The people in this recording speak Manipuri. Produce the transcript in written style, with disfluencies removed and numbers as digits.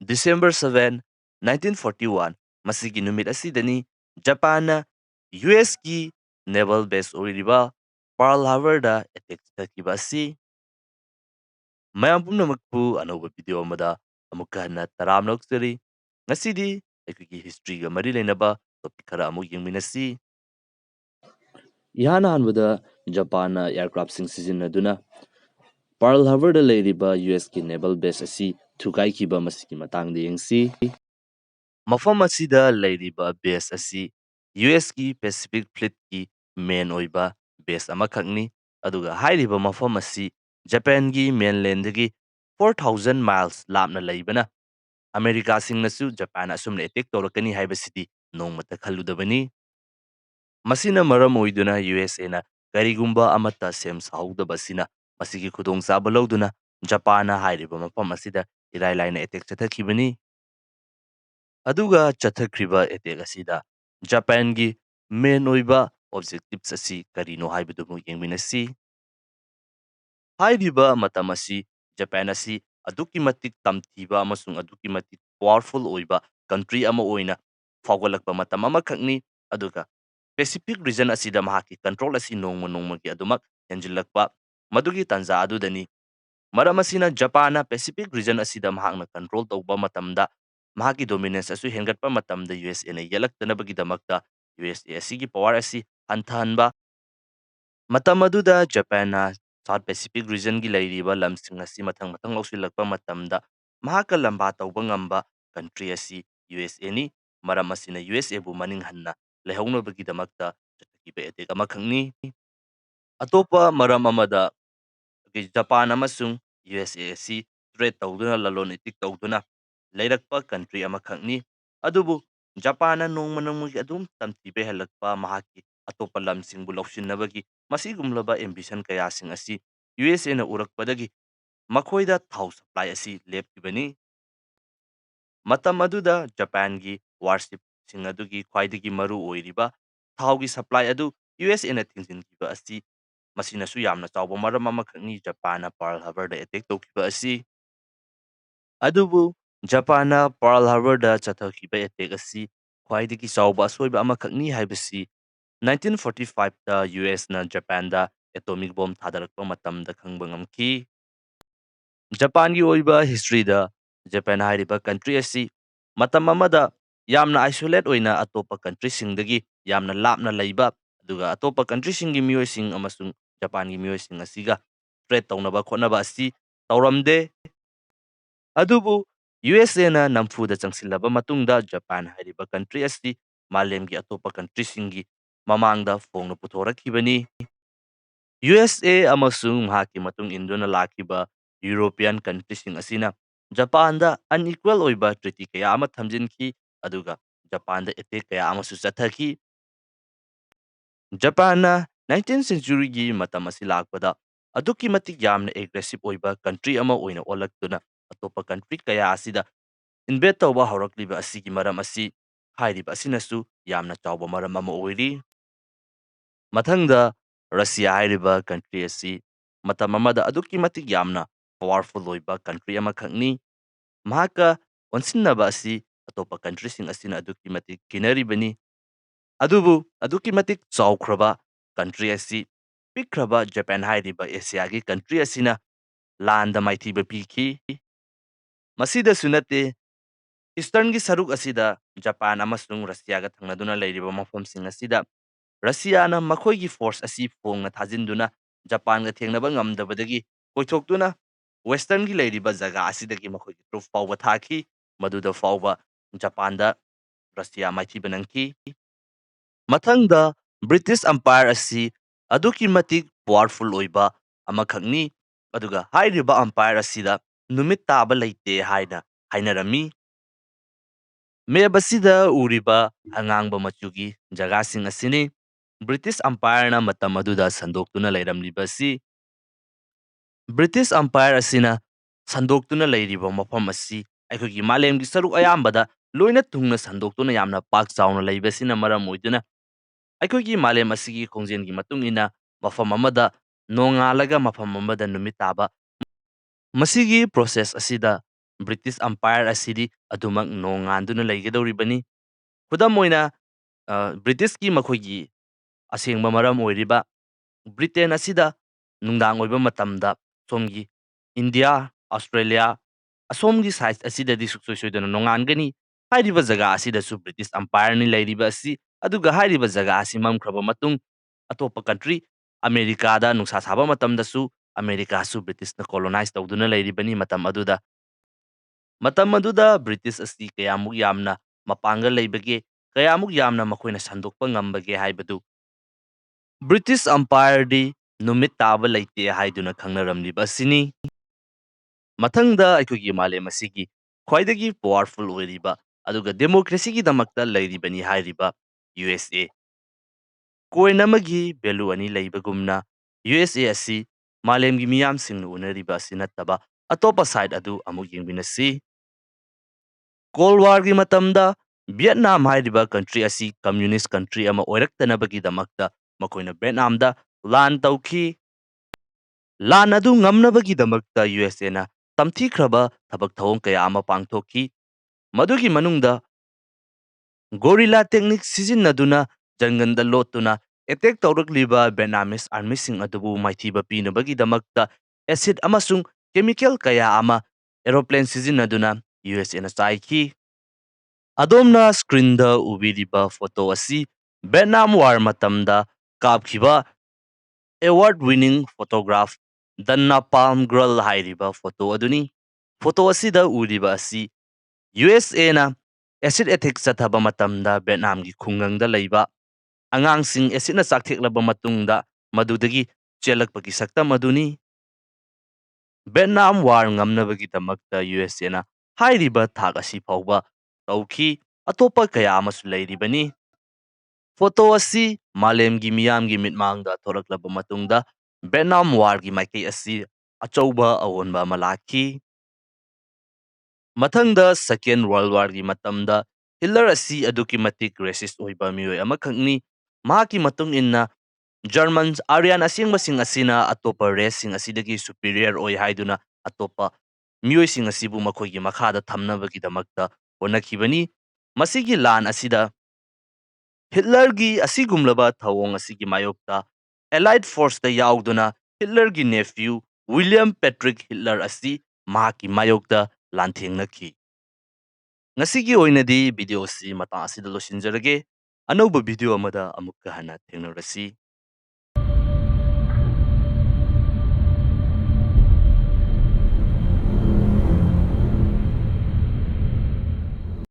December 7, 1941, masigi numit asidani Japanna US ki naval base oiriba Pearl Harborda attack takiba asi mayam pumnamakpu anauba video amada amukka hanna taramnokjari ngasidi ꯑꯩꯈꯣꯏꯒꯤ ꯍꯤꯁꯇ꯭ꯔꯤꯒ ꯃꯔꯤ ꯂꯩꯅꯕ ꯇꯣꯄꯤꯛ ꯈꯔ ꯑꯃꯨꯛ ꯌꯦꯡꯃꯤꯟꯅꯁꯤ ꯏꯍꯥꯟ ꯍꯥꯟꯕꯗ ꯖꯄꯥꯟꯅ ꯑꯦꯌꯔꯀ꯭ꯔꯥꯐꯁꯤꯡ ꯁꯤꯖꯤꯟꯅꯗꯨꯅ ꯄꯥꯔꯜ ꯍꯥꯔꯕꯔꯗ ꯂꯩꯔꯤꯕ ꯌꯨꯑꯦꯁꯀꯤ ꯅꯦꯚꯦꯜ ꯕꯦꯁ ꯑꯁꯤ ꯊꯨꯒꯥꯏꯈꯤꯕ ꯃꯁꯤꯒꯤ ꯃꯇꯥꯡꯗ ꯌꯦꯡꯁꯤ ꯃꯐꯝ ꯑꯁꯤꯗ ꯂꯩꯔꯤꯕ ꯕꯦꯁ ꯑꯁꯤ ꯌꯨꯑꯦꯁꯀꯤ ꯄꯦꯁꯤꯐꯤꯛ ꯐ꯭ꯂꯤꯠꯀꯤ ꯃꯦꯟ ꯑꯣꯏꯕ ꯕꯦꯁ ꯑꯃꯈꯛꯅꯤ ꯑꯗꯨꯒ ꯍꯥꯏꯔꯤꯕ ꯃꯐꯝ ꯑꯁꯤ ꯖꯄꯥꯟꯒꯤ ꯃꯦꯟꯂꯦꯟꯗꯒꯤ 4,000 ꯃꯥꯏꯜꯁ ꯂꯥꯞꯅ ꯂꯩꯕꯅ ꯑꯃꯦꯔꯤꯀꯥꯁꯤꯡꯅꯁꯨ ꯖꯄꯥꯟ ꯑꯁꯨꯝꯅ ꯑꯦꯇꯦꯛ ꯇꯧꯔꯛꯀꯅꯤ ꯍꯥꯏꯕꯁꯤꯗꯤ ꯅꯣꯡꯃꯇ ꯈꯜꯂꯨꯗꯕꯅꯤ ꯃꯁꯤꯅ ꯃꯔꯝ ꯑꯣꯏꯗꯨꯅ ꯌꯨꯑꯦꯁꯑꯦꯅ ꯀꯔꯤꯒꯨꯝꯕ ꯑꯃꯠꯇ ꯁꯦꯝ ꯁꯥꯍꯧꯗꯕ ꯑꯁꯤꯅ ꯃꯁꯤꯒꯤ ꯈꯨꯗꯣꯡꯆꯥꯕ ꯂꯧꯗꯨꯅ ꯖꯄꯥꯟꯅ ꯍꯥꯏꯔꯤꯕ ꯃꯐꯝ ꯑꯁꯤꯗ ꯏꯔꯥꯏ ꯂꯥꯏꯅ ꯑꯦꯇꯦꯛ ꯆꯠꯊꯈꯤꯕꯅꯤ ꯑꯗꯨꯒ ꯆꯠꯊꯈ꯭ꯔꯤꯕ ꯑꯦꯇꯦꯛ ꯑꯁꯤꯗ ꯖꯄꯥꯟꯒꯤ ꯃꯦꯟ ꯑꯣꯏꯕ ꯑꯣꯕꯖꯦꯛꯇꯤꯚꯁ ꯑꯁꯤ ꯀꯔꯤꯅꯣ ꯍꯥꯏꯕꯗꯨꯕꯨ ꯌꯦꯡꯃꯤꯟꯅꯁꯤ ꯍꯥꯏꯔꯤꯕ ꯃꯇꯝ ꯑꯁꯤ ꯖꯄꯥꯟ ꯑꯁꯤ ꯑꯗꯨꯛꯀꯤ ꯃꯇꯤꯛ ꯇꯝꯊꯤꯕ ꯑꯃꯁꯨꯡ ꯑꯗꯨꯛꯀꯤ ꯃꯇꯤꯛ ꯄꯥꯋꯔꯐꯨꯜ ꯑꯣꯏꯕ ꯀꯟꯇ꯭ꯔꯤ ꯑꯃ ꯑꯣꯏꯅ ꯐꯥꯎꯒꯠꯂꯛꯄ ꯃꯇꯝ ꯑꯃꯈꯛꯅꯤ ꯑꯗꯨꯒ ꯄꯦꯁꯤꯐꯤꯛ ꯔꯤꯖꯟ ꯑꯁꯤꯗ ꯃꯍꯥꯛꯀꯤ ꯀꯟꯇ꯭ꯔꯣꯜ ꯑꯁꯤ ꯅꯣꯡꯃ ꯅꯣꯡꯃꯒꯤ ꯑꯗꯨꯃꯛ ꯍꯦꯟꯖꯤꯜꯂꯛꯄ ꯃꯗꯨꯒꯤ ꯇꯥꯟꯖꯥ ꯑꯗꯨꯗꯅꯤ ꯃꯔꯝ ꯑꯁꯤꯅ ꯖꯄꯥꯟꯅ ꯄꯦꯁꯤꯐꯤꯛ ꯔꯤꯖꯟ ꯑꯁꯤꯗ ꯃꯍꯥꯛꯅ ꯀꯟꯇ꯭ꯔꯣꯜ ꯇꯧꯕ ꯃꯇꯝꯗ ꯃꯍꯥꯛꯀꯤ ꯗꯣꯃꯤꯅꯦꯟꯁ ꯑꯁꯤ ꯍꯦꯟꯒꯠꯄ ꯃꯇꯝꯗ ꯌꯨꯑꯦꯁꯑꯦꯅ ꯌꯦꯠꯂꯛꯇꯅꯕꯒꯤꯗꯃꯛꯇ ꯌꯨꯑꯦꯁꯑꯦ ꯑꯁꯤꯒꯤ ꯄꯋꯥꯔ ꯑꯁꯤ ꯍꯟꯊꯍꯟꯕ ꯃꯇꯝ ꯑꯗꯨꯗ ꯖꯄꯥꯟꯅ ꯁꯥꯎꯠ ꯄꯦꯁꯤꯐꯤꯛ ꯔꯤꯖꯟꯒꯤ ꯂꯩꯔꯤꯕ ꯂꯝꯁꯤꯡ ꯑꯁꯤ ꯃꯊꯪ ꯃꯊꯪ ꯂꯧꯁꯤꯜꯂꯛꯄ ꯃꯇꯝꯗ ꯃꯍꯥꯛꯀ ꯂꯝꯕꯥ ꯇꯧꯕ ꯉꯝꯕ ꯀꯟꯇ꯭ꯔꯤ ꯑꯁꯤ ꯌꯨꯑꯦꯁꯑꯦꯅꯤ ꯃꯔꯝ ꯑꯁꯤꯅ ꯌꯨꯑꯦꯁꯑꯦꯕꯨ ꯃꯅꯤꯡ ꯍꯟꯅ ꯂꯩꯍꯧꯅꯕꯒꯤꯗꯃꯛꯇ ꯆꯠꯊꯈꯤꯕ ꯑꯦꯇꯦꯛ ꯑꯃꯈꯛꯅꯤ ꯑꯇꯣꯞꯄ ꯃꯔꯝ ꯑꯃꯗ ꯖꯄꯥꯟ ꯑꯃꯁꯨꯡ ꯌꯨꯑꯦꯁꯑꯦ ꯑꯁꯤ ꯇ꯭ꯔꯦꯗ ꯇꯧꯗꯨꯅ ꯂꯂꯣꯟ ꯏꯇꯤꯛ ꯇꯧꯗꯨꯅ ꯂꯩꯔꯛꯄ ꯀꯟꯇ꯭ꯔꯤ ꯑꯃꯈꯛꯅꯤ ꯑꯗꯨꯕꯨ ꯖꯄꯥꯟꯅ ꯅꯣꯡꯃ ꯅꯣꯡꯃꯒꯤ ꯑꯗꯨꯝ ꯇꯝꯊꯤꯕ ꯍꯦꯜꯂꯛꯄ ꯃꯍꯥꯛꯀꯤ ꯑꯇꯣꯞꯄ ꯂꯝꯁꯤꯡꯕꯨ ꯂꯧꯁꯤꯟꯅꯕꯒꯤ ꯃꯁꯤꯒꯨꯝꯂꯕ ꯑꯦꯝꯕꯤꯁꯟ ꯀꯌꯥꯁꯤꯡ ꯑꯁꯤ ꯌꯨꯑꯦꯁꯑꯦꯅ ꯎꯔꯛꯄꯗꯒꯤ ꯃꯈꯣꯏꯗ ꯊꯥꯎ ꯁꯄ꯭ꯂꯥꯏ ꯑꯁꯤ ꯂꯦꯞꯈꯤꯕꯅꯤ ꯃꯇꯝ ꯑꯗꯨꯗ ꯖꯄꯥꯟꯒꯤ ꯋꯥꯔꯁꯤꯞꯁꯤꯡ ꯑꯗꯨꯒꯤ ꯈ꯭ꯋꯥꯏꯗꯒꯤ ꯃꯔꯨ ꯑꯣꯏꯔꯤꯕ ꯊꯥꯎꯒꯤ ꯁꯄ꯭ꯂꯥꯏ ꯑꯗꯨ ꯌꯨꯑꯦꯁꯑꯦꯅ ꯊꯤꯡꯖꯤꯟꯈꯤꯕ ꯑꯁꯤ ꯃꯁꯤꯅꯁꯨ ꯌꯥꯝꯅ ꯆꯥꯎꯕ ꯃꯔꯝ ꯑꯃꯈꯛꯅꯤ ꯖꯄꯥꯟꯅ ꯄꯥꯔꯜ ꯍꯥꯔꯕꯔꯗ ꯑꯦꯇꯦꯛ ꯇꯧꯈꯤꯕ ꯑꯁꯤ ꯑꯗꯨꯕꯨ ꯖꯄꯥꯟꯅ ꯄꯥꯔꯜ ꯍꯥꯔꯕꯔꯗ ꯆꯠꯊꯈꯤꯕ ꯑꯦꯇꯦꯛ ꯑꯁꯤ ꯈ꯭ꯋꯥꯏꯗꯒꯤ ꯆꯥꯎꯕ ꯑꯁꯣꯏꯕ ꯑꯃꯈꯛꯅꯤ ꯍꯥꯏꯕꯁꯤ 1945ꯇ ꯌꯨꯑꯦꯁꯅ ꯖꯄꯥꯟꯗ ꯑꯦꯇꯣꯃꯤꯛ ꯕꯣꯝ ꯊꯥꯗꯔꯛꯄ ꯃꯇꯝꯗ ꯈꯪꯕ ꯉꯝꯈꯤ ꯖꯄꯥꯟꯒꯤ ꯑꯣꯏꯕ ꯍꯤꯁꯇ꯭ꯔꯤꯗ ꯖꯄꯥꯟ ꯍꯥꯏꯔꯤꯕ ꯀꯟꯇ꯭ꯔꯤ ꯑꯁꯤ ꯃꯇꯝ ꯑꯃꯗ ꯌꯥꯝꯅ ꯑꯥꯏꯁꯣꯂꯦꯠ ꯑꯣꯏꯅ ꯑꯇꯣꯞꯄ ꯀꯟꯇ꯭ꯔꯤꯁꯤꯡꯗꯒꯤ ꯌꯥꯝꯅ ꯂꯥꯞꯅ ꯂꯩꯕ ꯑꯗꯨꯒ ꯑꯇꯣꯞꯄ ꯀꯟꯇ꯭ꯔꯤꯁꯤꯡꯒꯤ ꯃꯤꯑꯣꯏꯁꯤꯡ ꯑꯃꯁꯨꯡ ꯖꯄꯥꯟꯒꯤ ꯃꯤꯑꯣꯏꯁꯤꯡ ꯑꯁꯤꯒ ꯇ꯭ꯔꯦꯗ ꯇꯧꯅꯕ ꯈꯣꯠꯅꯕ ꯑꯁꯤ ꯇꯧꯔꯝꯗꯦ ꯑꯗꯨꯕꯨ ꯌꯨꯑꯦꯁꯑꯦꯅ ꯅꯝꯐꯨꯗ ꯆꯪꯁꯤꯜꯂꯕ ꯃꯇꯨꯡꯗ ꯖꯄꯥꯟ ꯍꯥꯏꯔꯤꯕ ꯀꯟꯇ꯭ꯔꯤ ꯑꯁꯤ ꯃꯥꯂꯦꯝꯒꯤ ꯑꯇꯣꯞꯄ ꯀꯟꯇ꯭ꯔꯤꯁꯤꯡꯒꯤ ꯃꯃꯥꯡꯗ ꯐꯣꯡꯅ ꯄꯨꯊꯣꯔꯛꯈꯤꯕꯅꯤ ꯌꯨꯑꯦꯁꯑꯦ ꯑꯃꯁꯨꯡ ꯃꯍꯥꯛꯀꯤ ꯃꯇꯨꯡ ꯏꯟꯗꯨꯅ ꯂꯥꯛꯈꯤꯕ ꯌꯨꯔꯣꯄꯤꯌꯟ ꯀꯟꯇ꯭ꯔꯤꯁꯤꯡ ꯑꯁꯤꯅ ꯖꯄꯥꯟꯗ ꯑꯟꯏꯀ꯭ꯋꯦꯜ ꯑꯣꯏꯕ ꯇ꯭ꯔꯤꯇꯤ ꯀꯌꯥ ꯑꯃ ꯊꯝꯖꯤꯟꯈꯤ ꯑꯗꯨꯒ ꯖꯄꯥꯟꯗ ꯑꯦꯇꯦꯛ ꯀꯌꯥ ꯑꯃꯁꯨ ꯆꯠꯊꯈꯤ ꯖꯄꯥꯟꯅ 19th ꯁꯦꯟꯆꯨꯔꯤꯒꯤ ꯃꯇꯝ ꯑꯁꯤ ꯂꯥꯛꯄꯗ ꯑꯗꯨꯛꯀꯤ ꯃꯇꯤꯛ ꯌꯥꯝꯅ ꯑꯦꯒ꯭ꯔꯦꯁꯤꯞ ꯑꯣꯏꯕ ꯀꯟꯇ꯭ꯔꯤ ꯑꯃ ꯑꯣꯏꯅ ꯑꯣꯜꯂꯛꯇꯨꯅ ꯑꯇꯣꯞꯄ ꯀꯟꯇ꯭ꯔꯤ ꯀꯌꯥ ꯑꯁꯤꯗ ꯏꯟꯚꯦꯠ ꯇꯧꯕ ꯍꯧꯔꯛꯂꯤꯕ ꯑꯁꯤꯒꯤ ꯃꯔꯝ ꯑꯁꯤ ꯍꯥꯏꯔꯤꯕ ꯑꯁꯤꯅꯁꯨ ꯌꯥꯝꯅ ꯆꯥꯎꯕ ꯃꯔꯝ ꯑꯃ ꯑꯣꯏꯔꯤ ꯃꯊꯪꯗ ꯔꯁꯤꯌꯥ ꯍꯥꯏꯔꯤꯕ ꯀꯟꯇ꯭ꯔꯤ ꯑꯁꯤ ꯃꯇꯝ ꯑꯃꯗ ꯑꯗꯨꯛꯀꯤ ꯃꯇꯤꯛ ꯌꯥꯝꯅ ꯄꯥꯋꯔꯐꯨꯜ ꯑꯣꯏꯕ ꯀꯟꯇ꯭ꯔꯤ ꯑꯃꯈꯛꯅꯤ ꯃꯍꯥꯛꯀ ꯑꯣꯟꯁꯤꯟꯅꯕ ꯑꯁꯤ ꯑꯇꯣꯞꯄ ꯀꯟꯇ꯭ꯔꯤꯁꯤꯡ ꯑꯁꯤꯅ ꯑꯗꯨꯛꯀꯤ ꯃꯇꯤꯛ ꯀꯤꯅꯔꯤꯕꯅꯤ ꯑꯗꯨꯕꯨ ꯑꯗꯨꯛꯀꯤ ꯃꯇꯤꯛ ꯆꯥꯎꯈ꯭ꯔꯕ ꯀꯟꯇ꯭ꯔꯤ ꯑꯁꯤ ꯄꯤꯛꯈ꯭ꯔꯕ ꯖꯄꯥꯟ ꯍꯥꯏꯔꯤꯕ ꯑꯦꯁꯤꯌꯥꯒꯤ ꯀꯟꯇ꯭ꯔꯤ ꯑꯁꯤꯅ ꯂꯥꯟꯗ ꯃꯥꯏꯊꯤꯕ ꯄꯤꯈꯤ ꯃꯁꯤꯗꯁꯨ ꯅꯠꯇꯦ ꯏꯁꯇꯔꯟꯒꯤ ꯁꯔꯨꯛ ꯑꯁꯤꯗ ꯖꯄꯥꯟ ꯑꯃꯁꯨꯡ ꯔꯁꯤꯌꯥꯒ ꯊꯪꯅꯗꯨꯅ ꯂꯩꯔꯤꯕ ꯃꯐꯝꯁꯤꯡ ꯑꯁꯤꯗ ꯔꯁꯤꯌꯥꯅ ꯃꯈꯣꯏꯒꯤ ꯐꯣꯔꯁ ꯑꯁꯤ ꯐꯣꯡꯅ ꯊꯥꯖꯤꯟꯗꯨꯅ ꯖꯄꯥꯟꯒ ꯊꯦꯡꯅꯕ ꯉꯝꯗꯕꯗꯒꯤ ꯀꯣꯏꯊꯣꯛꯇꯨꯅ ꯋꯦꯁꯇꯔꯟꯒꯤ ꯂꯩꯔꯤꯕ ꯖꯒꯥ ꯑꯁꯤꯗꯒꯤ ꯃꯈꯣꯏꯒꯤ ꯇ꯭ꯔꯨꯞ ꯐꯥꯎꯕ ꯊꯥꯈꯤ ꯃꯗꯨꯗ ꯐꯥꯎꯕ ꯖꯄꯥꯟꯗ ꯔꯁꯤꯌꯥ ꯃꯥꯏꯊꯤꯕ ꯅꯪꯈꯤ ꯃꯊꯪꯗ ꯕ꯭ꯔꯤꯇꯤꯁ ꯑꯝꯄꯥꯌꯔ ꯑꯁꯤ ꯑꯗꯨꯛꯀꯤ ꯃꯇꯤꯛ ꯄꯥꯋꯔꯐꯨꯜ ꯑꯣꯏꯕ ꯑꯃꯈꯛꯅꯤ ꯑꯗꯨꯒ ꯍꯥꯏꯔꯤꯕ ꯑꯝꯄꯥꯌꯔ ꯑꯁꯤꯗ ꯅꯨꯃꯤꯠ ꯇꯥꯕ ꯂꯩꯇꯦ ꯍꯥꯏꯅ ꯍꯥꯏꯅꯔꯝꯃꯤ ꯃꯦꯞ ꯑꯁꯤꯗ ꯎꯔꯤꯕ ꯑꯉꯥꯡꯕ ꯃꯆꯨꯒꯤ ꯖꯒꯥꯁꯤꯡ ꯑꯁꯤꯅꯤ ꯕ꯭ꯔꯤꯇꯤꯁ ꯑꯝꯄꯥꯌꯔꯅ ꯃꯇꯝ ꯑꯗꯨꯗ ꯁꯟꯗꯣꯛꯇꯨꯅ ꯂꯩꯔꯝꯂꯤꯕ ꯑꯁꯤ ꯕ꯭ꯔꯤꯇꯤꯁ ꯑꯝꯄꯥꯌꯔ ꯑꯁꯤꯅ ꯁꯟꯗꯣꯛꯇꯨꯅ ꯂꯩꯔꯤꯕ ꯃꯐꯝ ꯑꯁꯤ ꯑꯩꯈꯣꯏꯒꯤ ꯃꯥꯂꯦꯝꯒꯤ ꯁꯔꯨꯛ ꯑꯌꯥꯝꯕꯗ ꯂꯣꯏꯅ ꯊꯨꯡꯅ ꯁꯟꯗꯣꯛꯇꯨꯅ ꯌꯥꯝꯅ ꯄꯥꯛ ꯆꯥꯎꯅ ꯂꯩꯕꯁꯤꯅ ꯃꯔꯝ ꯑꯣꯏꯗꯨꯅ ꯑꯩꯈꯣꯏꯒꯤ ꯃꯥꯂꯦꯝ ꯑꯁꯤꯒꯤ ꯈꯣꯡꯖꯦꯜꯒꯤ ꯃꯇꯨꯡ ꯏꯟꯅ ꯃꯐꯝ ꯑꯃꯗ ꯅꯣꯡꯉꯥꯜꯂꯒ ꯃꯐꯝ ꯑꯃꯗ ꯅꯨꯃꯤꯠ ꯇꯥꯕ ꯃꯁꯤꯒꯤ ꯄ꯭ꯔꯣꯁꯦꯁ ꯑꯁꯤꯗ British Empire asidi adumak nonganduna leigedoribani. Khudam oina Britishki makhoigi asengba maram oiriba Britain asida nungdang oiba matamda somgi India, Australia, asomgi size asida di suksoi soidana nongangani. Hairiba jaga asida su British Empire ni leiriba asi aduga hairiba jaga asi mamkraba matung atopa country America da nungsa saba matamda su America su British na colonize tawduna leiribani matam aduda. Matam aduda British asi kayamuk yamna mapanggal leibage kayamuk yamna makoina sandokpa ngambage haibadu British Empire di numit taba leite haiduna khangnaramliba asini. Mathangda aikogi malem asigi khwaidagi powerful oiriba aduga democracy gi damakta leiribani hairiba USA. Koinamagi value ani leibagumna USA asi malemgi miyamsingna unariba asi nattaba atopa side adu amuk yengbinasi. Cold War gi matamda Vietnam hairiba country asi communist country ama oiraktanabagi damakta makoina Vietnamda lan tauki. Lan adu ngamnabagi damakta USA na tamthikhraba thabak thawong kaya ama pangthokki. Madugi manungda gorilla technique sijinnaduna janganda lotuna attack tawrakliba Vietnamese army sing adubu maithiba pinabagi damakta acid amasung chemical kaya ama aeroplane sijinnaduna USA na chaiki. Adomna screen da ubiriba photo asi Vietnam War matamda kapkhiba award winning photograph Danna Palm Girl hairiba photo aduni. Photo asida uriba asi USA na acid attack sathaba matamda Vietnam gi khungangda leiba angangsing acid na saktheklaba matungda madudagi chelakpagi saktam aduni. Vietnam War ngamnabagi damakta USA na hairiba thak asi phawba tawki atopa kaya amasu leiribani. Photo asi malemgi miyamgi mitmangda thoraklaba matungda Vietnam War gi maikei asi achauba awonba ama lakhi. Mathangda Second World War gi matamda Hitler asi aduki matik racist oiba mioi amakhakni. Mahaki matung inna Germans Aryan asingmasing asina atopa race sing asidagi superior oi haiduna atopa mioi sing asibu makhoigi makhada thamnabagi damakta honakhibani. Masigi lan asida Hitler gi asigumlaba thawong asigi mayokta Allied Force da yauduna Hitler gi nephew William Patrick Hitler asi mahaki mayokta lanthengnakhi. Ngasigi oinadi video si matang asida losinjarage anauba video amada amukka hana thengnarasi.